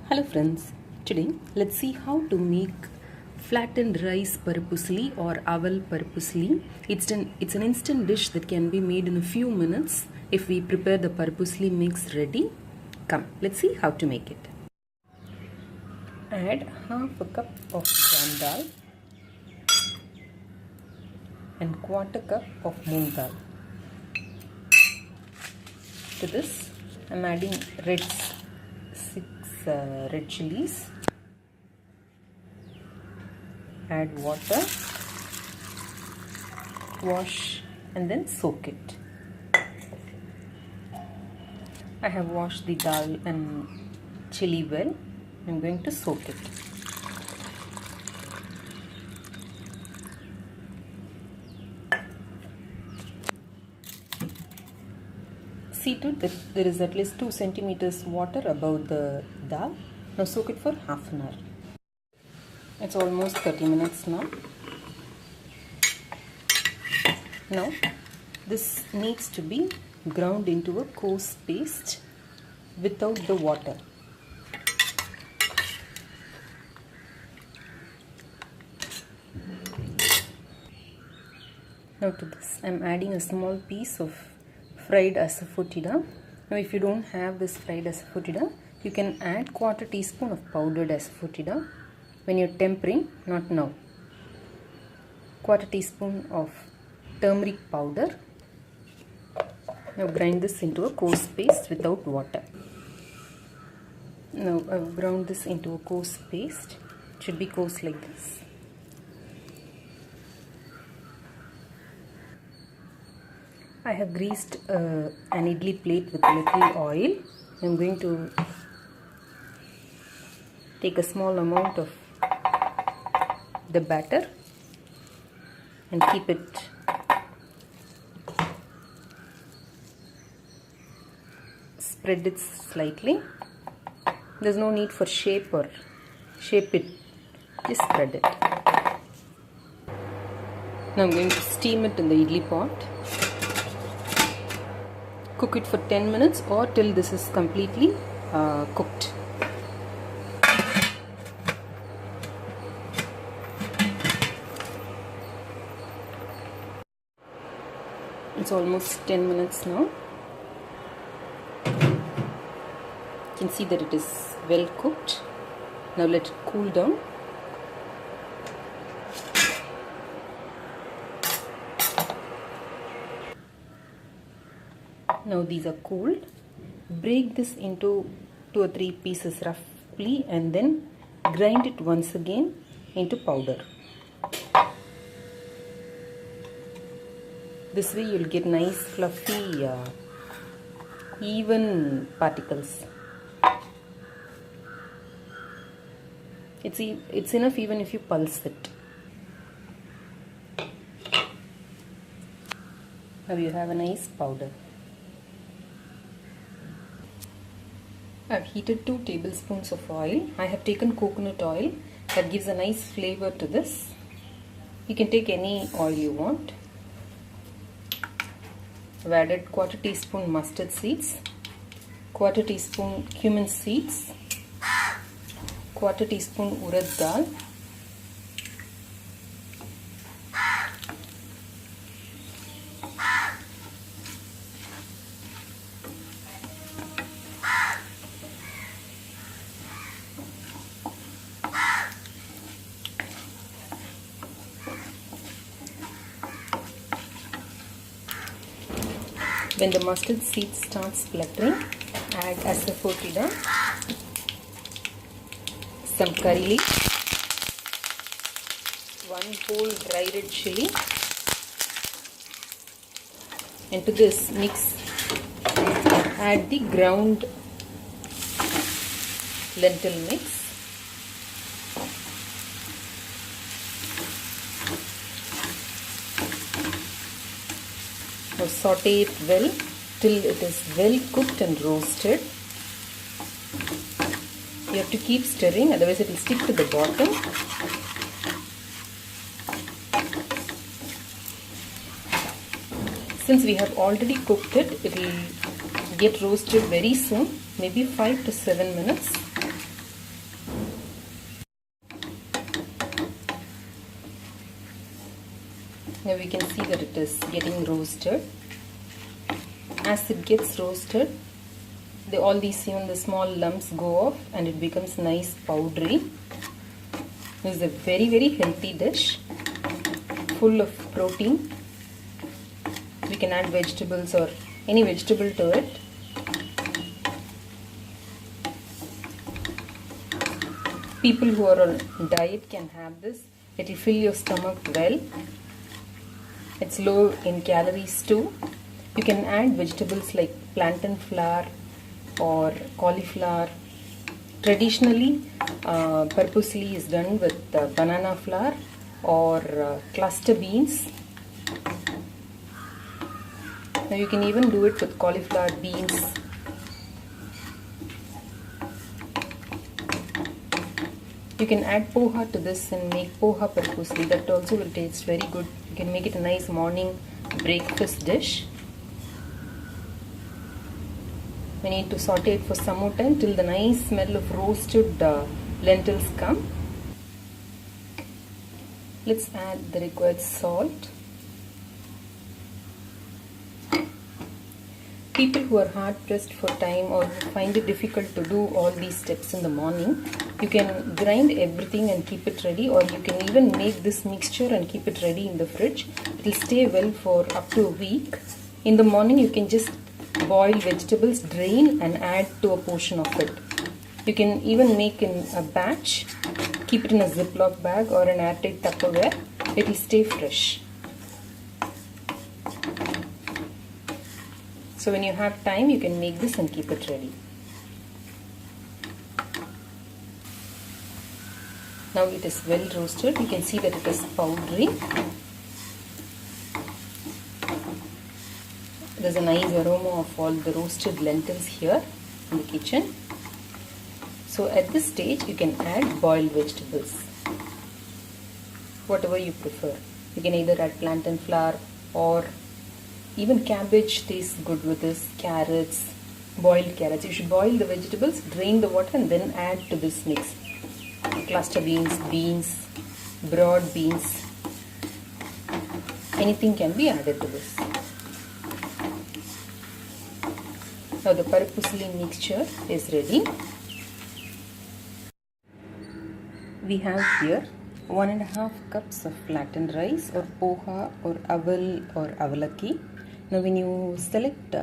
Hello friends, today let's see how to make flattened rice paruppusili or Aval Paruppusili. It's an instant dish that can be made in a few minutes if we prepare the paruppusili mix ready. Come, let's see how to make it. Add half a cup of gramdhal and quarter cup of moong dhal. To this, I'm adding six red chilies. Add water, wash and then soak it. I have washed the dal and chili well. I'm going to soak it. See to it that there is at least 2 centimeters water above the dal. Now soak it for half an hour. It's almost 30 minutes now. Now this needs to be ground into a coarse paste without the water. Now to this I am adding a small piece of fried asafoetida. Now if you don't have this fried asafoetida, you can add 1/4 teaspoon of powdered asafoetida when you're tempering, not now. 1/4 teaspoon of turmeric powder. Now grind this into a coarse paste without water. Now I've ground this into a coarse paste. It should be coarse like this. I have greased an idli plate with a little oil. I'm going to take a small amount of the batter and keep it spread it slightly. There's no need for shape it, just spread it. Now I'm going to steam it in the idli pot. Cook it for 10 minutes or till this is completely cooked. It's almost 10 minutes now. You can see that it is well cooked. Now let it cool down. Now these are cooled. Break this into 2 or 3 pieces roughly and then grind it once again into powder. This way you'll get nice fluffy even particles. It's enough even if you pulse it. Now you have a nice powder. I've heated 2 tablespoons of oil. I have taken coconut oil. That gives a nice flavor to this. You can take any oil you want. I've added 1/4 teaspoon mustard seeds, 1/4 teaspoon cumin seeds, 1/4 teaspoon urad dal, when the mustard seeds start spluttering, add asafoetida, some curry leaf, 1 whole dry red chili, and to this mix add the ground lentil mix. Now saute it well till it is well cooked and roasted. You have to keep stirring, otherwise it will stick to the bottom. Since we have already cooked it, it will get roasted very soon, maybe 5 to 7 minutes. Now we can see that it is getting roasted. As it gets roasted, all these, even the small lumps go off and it becomes nice powdery. This is a very, very healthy dish, full of protein. We can add vegetables or any vegetable to it. People who are on diet can have this. It will fill your stomach well. It's low in calories too. You can add vegetables like plantain flour or cauliflower. Traditionally, Paruppusili is done with banana flour or cluster beans. Now you can even do it with cauliflower beans. You can add poha to this and make poha Paruppusili. That also will taste very good. You can make it a nice morning breakfast dish. We need to saute it for some more time till the nice smell of roasted lentils come. Let's add the required salt. People who are hard pressed for time or find it difficult to do all these steps in the morning, you can grind everything and keep it ready, or you can even make this mixture and keep it ready in the fridge. It will stay well for up to a week. In the morning you can just boil vegetables, drain and add to a portion of it. You can even make in a batch, keep it in a Ziploc bag or an airtight Tupperware. It will stay fresh. So when you have time, you can make this and keep it ready. Now it is well roasted. You can see that it is powdery. There's a nice aroma of all the roasted lentils here in the kitchen. So at this stage, you can add boiled vegetables, whatever you prefer. You can either add plantain flour or even cabbage tastes good with this, carrots, boiled carrots. You should boil the vegetables, drain the water and then add to this mix. Cluster beans, beans, broad beans, anything can be added to this. Now the Paruppusili mixture is ready. We have here 1.5 cups of flattened rice or Poha or Aval or Avalakki. Now when you select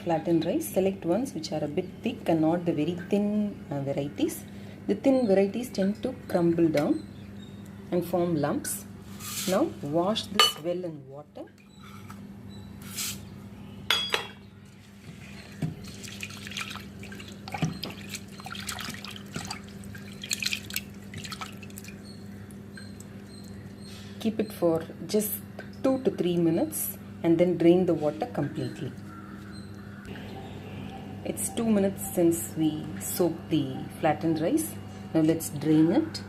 flattened rice, select ones which are a bit thick and not the very thin varieties. The thin varieties tend to crumble down and form lumps. Now wash this well in water. Keep it for just 2 to 3 minutes and then drain the water completely. It's 2 minutes since we soaked the flattened rice. Now let's drain it.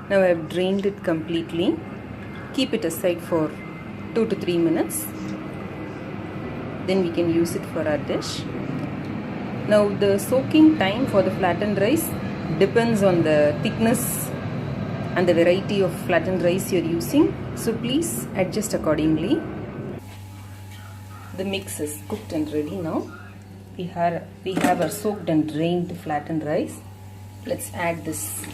Now I have drained it completely. Keep it aside for 2 to 3 minutes. Then we can use it for our dish. Now the soaking time for the flattened rice depends on the thickness and the variety of flattened rice you are using. So please adjust accordingly. The mix is cooked and ready now. We have our soaked and drained flattened rice. Let's add this.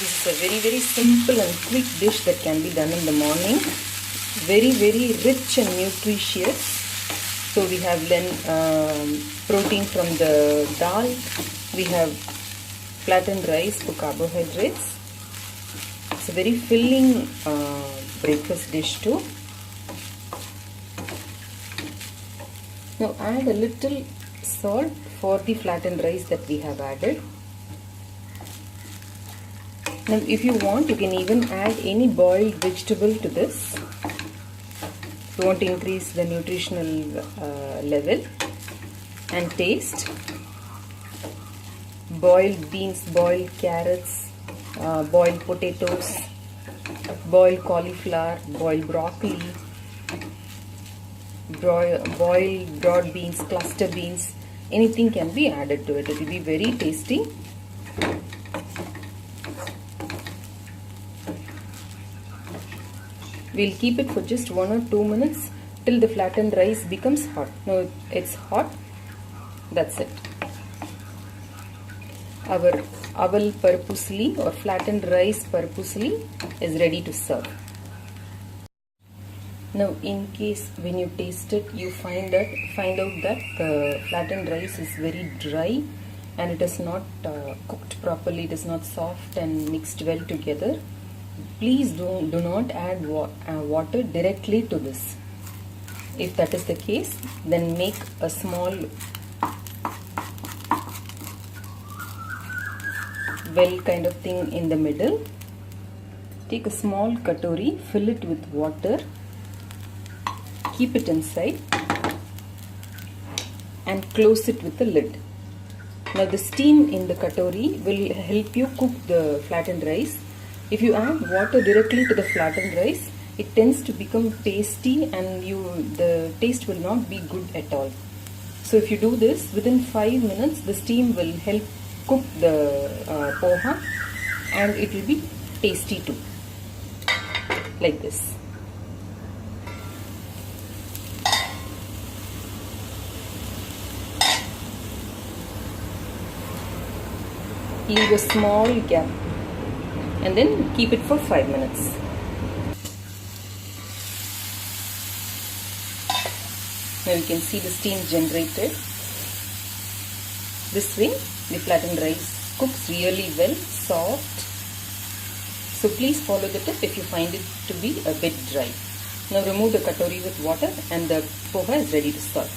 This is a very, very simple and quick dish that can be done in the morning. Very, very rich and nutritious. So we have protein from the dhal. We have flattened rice for carbohydrates. It's a very filling breakfast dish too. Now add a little salt for the flattened rice that we have added. Now if you want, you can even add any boiled vegetable to this. you want to increase the nutritional level. And taste. Boiled beans, boiled carrots, boiled potatoes, boiled cauliflower, boiled broccoli, boiled broad beans, cluster beans, anything can be added to it. It will be very tasty. We'll keep it for just 1 or 2 minutes till the flattened rice becomes hot. Now it's hot. That's it. Our Aval Paruppusili or flattened rice Paruppusili is ready to serve. Now, in case when you taste it, you find out that the flattened rice is very dry and it is not cooked properly. It is not soft and mixed well together. Please do not add water directly to this. If that is the case, then make a small well kind of thing in the middle. Take a small katori, fill it with water, keep it inside and close it with the lid. Now the steam in the katori will help you cook the flattened rice. If you add water directly to the flattened rice, it tends to become tasty and the taste will not be good at all. So if you do this, within 5 minutes the steam will help cook the poha and it will be tasty too. Like this. Leave a small gap and then keep it for 5 minutes. Now you can see the steam generated. This way the flattened rice cooks really well, soft. So please follow the tip if you find it to be a bit dry. Now remove the katori with water and the poha is ready to serve.